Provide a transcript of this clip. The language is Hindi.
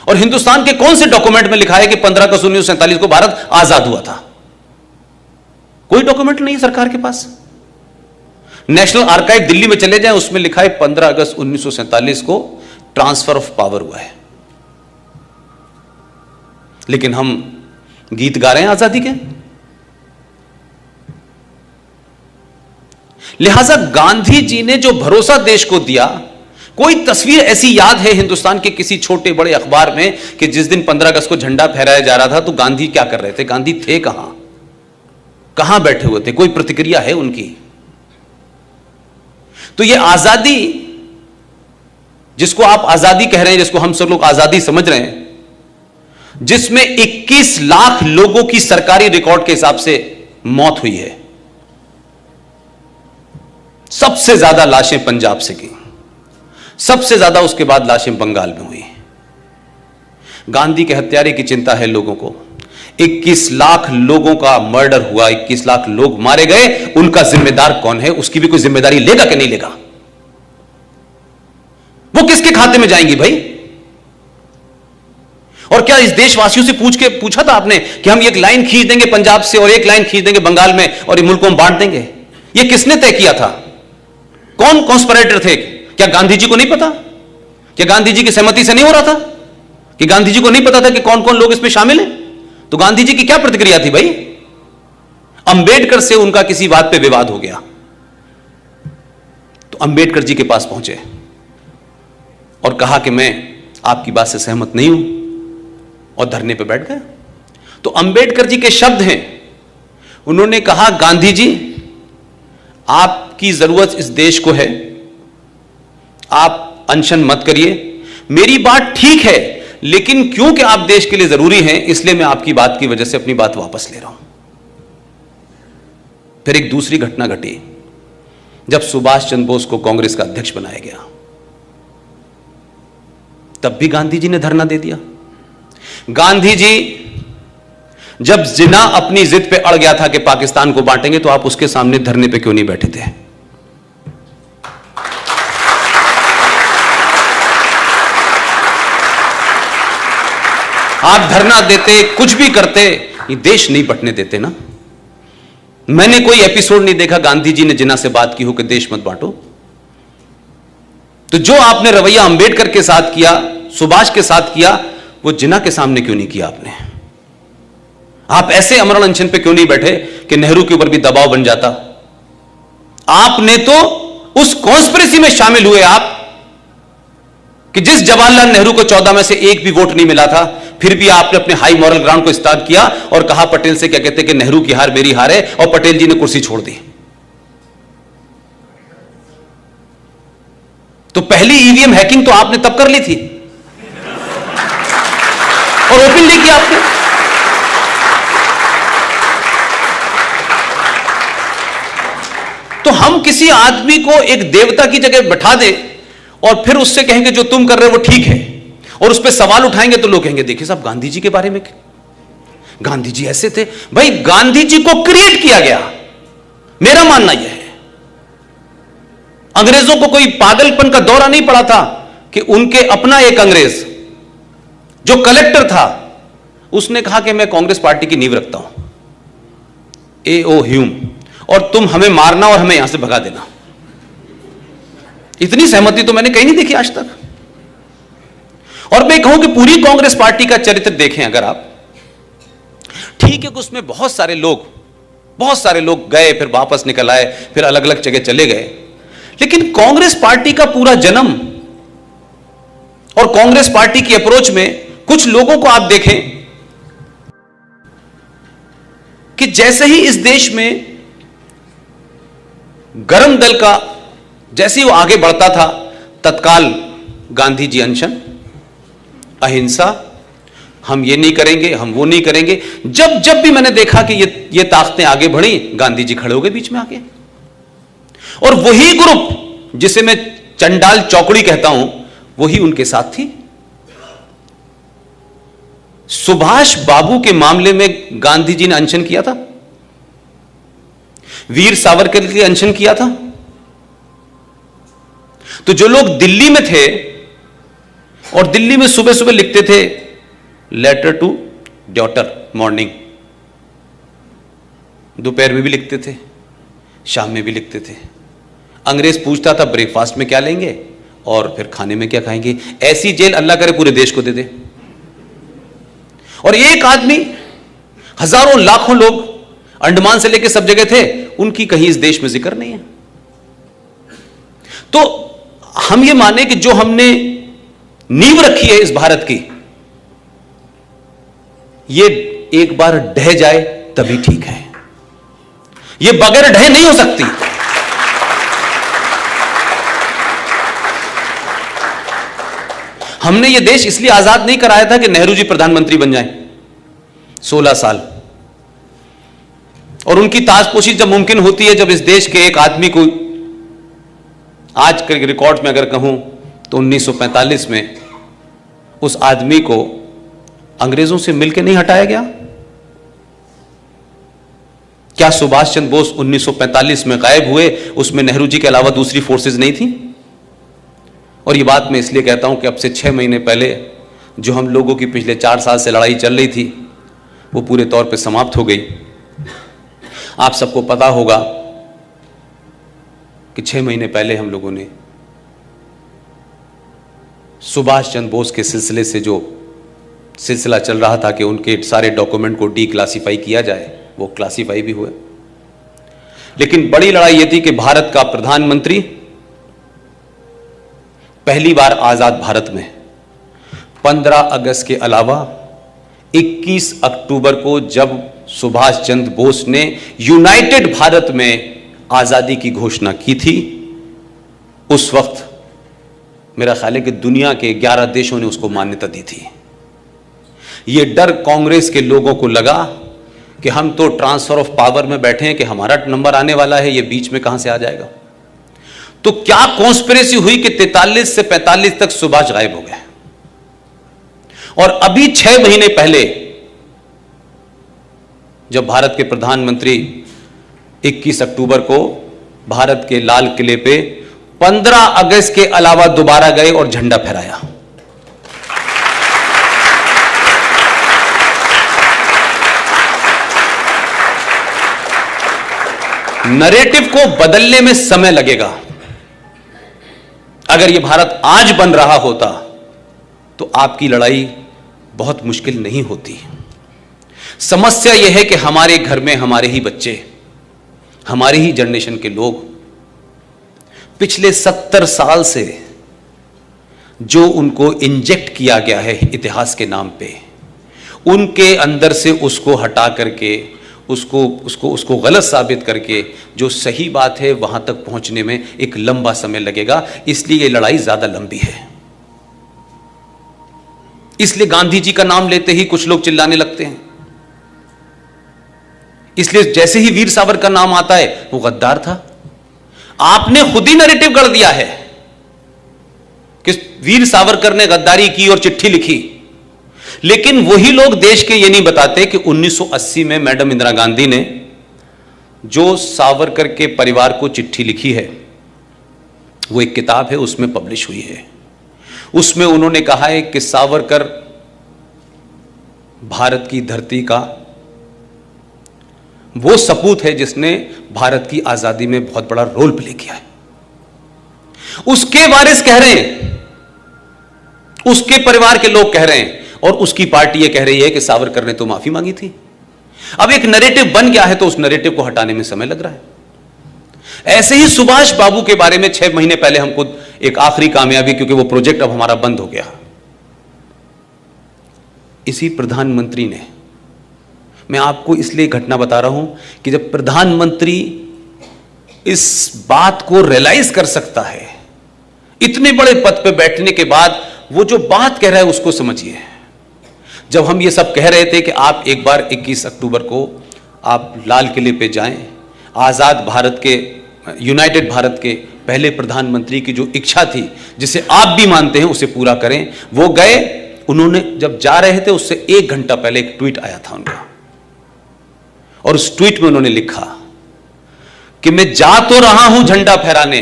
और हिंदुस्तान के कौन से डॉक्यूमेंट में लिखा है कि 15 अगस्त 1947 को भारत आजाद हुआ था? कोई डॉक्यूमेंट नहीं है सरकार के पास। नेशनल आर्काइव दिल्ली में चले जाएं, उसमें लिखा है 15 अगस्त 1947 को ट्रांसफर ऑफ पावर हुआ है। लेकिन हम गीत गा रहे हैं आजादी के। लिहाजा गांधी जी ने जो भरोसा देश को दिया, कोई तस्वीर ऐसी याद है हिंदुस्तान के किसी छोटे बड़े अखबार में कि जिस दिन 15 अगस्त को झंडा फहराया जा रहा था तो गांधी क्या कर रहे थे? गांधी थे कहां, कहां बैठे हुए थे? कोई प्रतिक्रिया है उनकी? तो ये आजादी, जिसको आप आजादी कह रहे हैं, जिसको हम सब लोग आजादी समझ रहे हैं, जिसमें 21 लाख लोगों की सरकारी रिकॉर्ड के हिसाब से मौत हुई है, सबसे ज्यादा लाशें पंजाब से की, सबसे ज्यादा उसके बाद लाशें बंगाल में हुई। गांधी के हत्यारे की चिंता है लोगों को। 21 लाख लोगों का मर्डर हुआ, 21 लाख लोग मारे गए, उनका जिम्मेदार कौन है? उसकी भी कोई जिम्मेदारी लेगा कि नहीं लेगा? वो किसके खाते में जाएंगी भाई? और क्या इस देशवासियों से पूछा था आपने कि हम एक लाइन खींच देंगे पंजाब से और एक लाइन खींच देंगे बंगाल में और ये मुल्क को हम बांट देंगे? ये किसने तय किया था? कौन कॉन्स्पिरेटर थे? क्या गांधी जी को नहीं पता? क्या गांधी जी की सहमति से नहीं हो रहा था? कि गांधी जी को नहीं पता था कि कौन कौन लोग इसमें शामिल हैं? तो गांधी जी की क्या प्रतिक्रिया थी भाई? अंबेडकर से उनका किसी बात पे विवाद हो गया तो अंबेडकर जी के पास पहुंचे और कहा कि मैं आपकी बात से सहमत नहीं हूं, और धरने पे बैठ गए। तो अंबेडकर जी के शब्द हैं, उन्होंने कहा, गांधी जी, आपकी जरूरत इस देश को है, आप अनशन मत करिए, मेरी बात ठीक है, लेकिन क्योंकि आप देश के लिए जरूरी हैं, इसलिए मैं आपकी बात की वजह से अपनी बात वापस ले रहा हूं। फिर एक दूसरी घटना घटी जब सुभाष चंद्र बोस को कांग्रेस का अध्यक्ष बनाया गया, तब भी गांधी जी ने धरना दे दिया। गांधी जी जब जिन्ना अपनी जिद पे अड़ गया था कि पाकिस्तान को बांटेंगे, तो आप उसके सामने धरने पे क्यों नहीं बैठे थे? आप धरना देते, कुछ भी करते, ये देश नहीं बंटने देते ना। मैंने कोई एपिसोड नहीं देखा गांधी जी ने जिन्ना से बात की हो कि देश मत बांटो। तो जो आपने रवैया अंबेडकर के साथ किया, सुभाष के साथ किया, वो जिन्ना के सामने क्यों नहीं किया आपने? आप ऐसे अमरण अनशन पे क्यों नहीं बैठे कि नेहरू के ऊपर भी दबाव बन जाता? आपने तो उस कॉन्स्पिरेसी में शामिल हुए आप कि जिस जवाहरलाल नेहरू को 14 में से एक भी वोट नहीं मिला था, फिर भी आपने अपने हाई मॉरल ग्राउंड को स्टार्ट किया और कहा पटेल से, क्या कहते कि नेहरू की हार मेरी हार है, और पटेल जी ने कुर्सी छोड़ दी। तो पहली ईवीएम हैकिंग तो आपने तब कर ली थी और ओपनली किया आपने। तो हम किसी आदमी को एक देवता की जगह बैठा दें और फिर उससे कहेंगे जो तुम कर रहे हो वो ठीक है, और उस पर सवाल उठाएंगे तो लोग कहेंगे देखिए साहब गांधी जी के बारे में, गांधी जी ऐसे थे। भाई गांधी जी को क्रिएट किया गया, मेरा मानना यह है। अंग्रेजों को कोई पागलपन का दौरा नहीं पड़ा था कि उनके अपना एक अंग्रेज जो कलेक्टर था, उसने कहा कि मैं कांग्रेस पार्टी की नींव रखता हूं, A.O. ह्यूम, और तुम हमें मारना और हमें यहां से भगा देना। इतनी सहमति तो मैंने कहीं नहीं देखी आज तक। और मैं कहूं कि पूरी कांग्रेस पार्टी का चरित्र देखें अगर आप, ठीक है कि उसमें बहुत सारे लोग गए, फिर वापस निकल आए, फिर अलग अलग जगह चले गए, लेकिन कांग्रेस पार्टी का पूरा जन्म और कांग्रेस पार्टी की अप्रोच में कुछ लोगों को आप देखें कि जैसे ही इस देश में गरम दल का जैसे ही वो आगे बढ़ता था, तत्काल गांधी जी अनशन, अहिंसा, हम ये नहीं करेंगे, हम वो नहीं करेंगे। जब भी मैंने देखा कि ये ताकतें आगे बढ़ी, गांधी जी खड़े हो गए बीच में आके। और वही ग्रुप जिसे मैं चंडाल चौकड़ी कहता हूं, वही उनके साथ थी। सुभाष बाबू के मामले में गांधी जी ने अनशन किया था, वीर सावरकर के लिए अनशन किया था। तो जो लोग दिल्ली में थे और दिल्ली में सुबह सुबह लिखते थे लेटर टू डॉटर मॉर्निंग, दोपहर में भी लिखते थे, शाम में भी लिखते थे। अंग्रेज पूछता था ब्रेकफास्ट में क्या लेंगे और फिर खाने में क्या खाएंगे। ऐसी जेल अल्लाह करे पूरे देश को दे दे। और एक आदमी, हजारों लाखों लोग अंडमान से लेकर सब जगह थे, उनकी कहीं इस देश में जिक्र नहीं है। तो हम ये माने कि जो हमने नींव रखी है इस भारत की, ये एक बार ढह जाए तभी ठीक है, ये बगैर ढह नहीं हो सकती। हमने ये देश इसलिए आजाद नहीं कराया था कि नेहरू जी प्रधानमंत्री बन जाएं 16 साल, और उनकी ताजपोशी जब मुमकिन होती है, जब इस देश के एक आदमी को, आज के रिकॉर्ड में अगर कहूं तो 1945 में उस आदमी को अंग्रेजों से मिलकर नहीं हटाया गया। क्या सुभाष चंद्र बोस 1945 में गायब हुए, उसमें नेहरू जी के अलावा दूसरी फोर्सेज नहीं थी? और ये बात मैं इसलिए कहता हूं कि अब से 6 महीने पहले जो हम लोगों की पिछले 4 साल से लड़ाई चल रही थी, वो पूरे तौर पे समाप्त हो गई। आप सबको पता होगा कि 6 महीने पहले हम लोगों ने सुभाष चंद्र बोस के सिलसिले से जो सिलसिला चल रहा था कि उनके सारे डॉक्यूमेंट को डीक्लासिफाई किया जाए, वो क्लासिफाई भी हुए। लेकिन बड़ी लड़ाई यह थी कि भारत का प्रधानमंत्री पहली बार आजाद भारत में 15 अगस्त के अलावा 21 अक्टूबर को जब सुभाष चंद्र बोस ने यूनाइटेड भारत में आजादी की घोषणा की थी, उस वक्त मेरा ख्याल है कि दुनिया के 11 देशों ने उसको मान्यता दी थी। यह डर कांग्रेस के लोगों को लगा कि हम तो ट्रांसफर ऑफ पावर में बैठे हैं कि हमारा नंबर आने वाला है, ये बीच में कहां से आ जाएगा। तो क्या कॉन्स्पिरेसी हुई कि 43 से 45 तक सुभाष गायब हो गए, और अभी 6 महीने पहले जब भारत के प्रधानमंत्री 21 अक्टूबर को भारत के लाल किले पे 15 अगस्त के अलावा दोबारा गए और झंडा फहराया। नरेटिव को बदलने में समय लगेगा। अगर यह भारत आज बन रहा होता तो आपकी लड़ाई बहुत मुश्किल नहीं होती। समस्या यह है कि हमारे घर में हमारे ही बच्चे, हमारे ही जनरेशन के लोग पिछले 70 साल से जो उनको इंजेक्ट किया गया है इतिहास के नाम पे, उनके अंदर से उसको हटा करके उसको गलत साबित करके जो सही बात है वहां तक पहुंचने में एक लंबा समय लगेगा। इसलिए ये लड़ाई ज्यादा लंबी है। इसलिए गांधी जी का नाम लेते ही कुछ लोग चिल्लाने लगते हैं। इसलिए जैसे ही वीर सावरकर का नाम आता है वो गद्दार था। आपने खुद ही नैरेटिव गढ़ दिया है कि वीर सावरकर ने गद्दारी की और चिट्ठी लिखी, लेकिन वही लोग देश के ये नहीं बताते कि 1980 में मैडम इंदिरा गांधी ने जो सावरकर के परिवार को चिट्ठी लिखी है, वो एक किताब है, उसमें पब्लिश हुई है। उसमें उन्होंने कहा है कि सावरकर भारत की धरती का वो सपूत है जिसने भारत की आजादी में बहुत बड़ा रोल प्ले किया है। उसके वारिस कह रहे हैं, उसके परिवार के लोग कह रहे हैं, और उसकी पार्टी ये कह रही है कि सावरकर ने तो माफी मांगी थी। अब एक नैरेटिव बन गया है तो उस नैरेटिव को हटाने में समय लग रहा है। ऐसे ही सुभाष बाबू के बारे में 6 महीने पहले हमको एक आखिरी कामयाबी, क्योंकि वो प्रोजेक्ट अब हमारा बंद हो गया, इसी प्रधानमंत्री ने, मैं आपको इसलिए घटना बता रहा हूं कि जब प्रधानमंत्री इस बात को रियलाइज कर सकता है, इतने बड़े पद पे बैठने के बाद, वो जो बात कह रहा है उसको समझिए। जब हम ये सब कह रहे थे कि आप एक बार 21 अक्टूबर को आप लाल किले पे जाएं, आजाद भारत के, यूनाइटेड भारत के पहले प्रधानमंत्री की जो इच्छा थी, जिसे आप भी मानते हैं, उसे पूरा करें, वो गए। उन्होंने जब जा रहे थे उससे 1 घंटा पहले एक ट्वीट आया था उनका, और उस ट्वीट में उन्होंने लिखा कि मैं जा तो रहा हूं झंडा फहराने,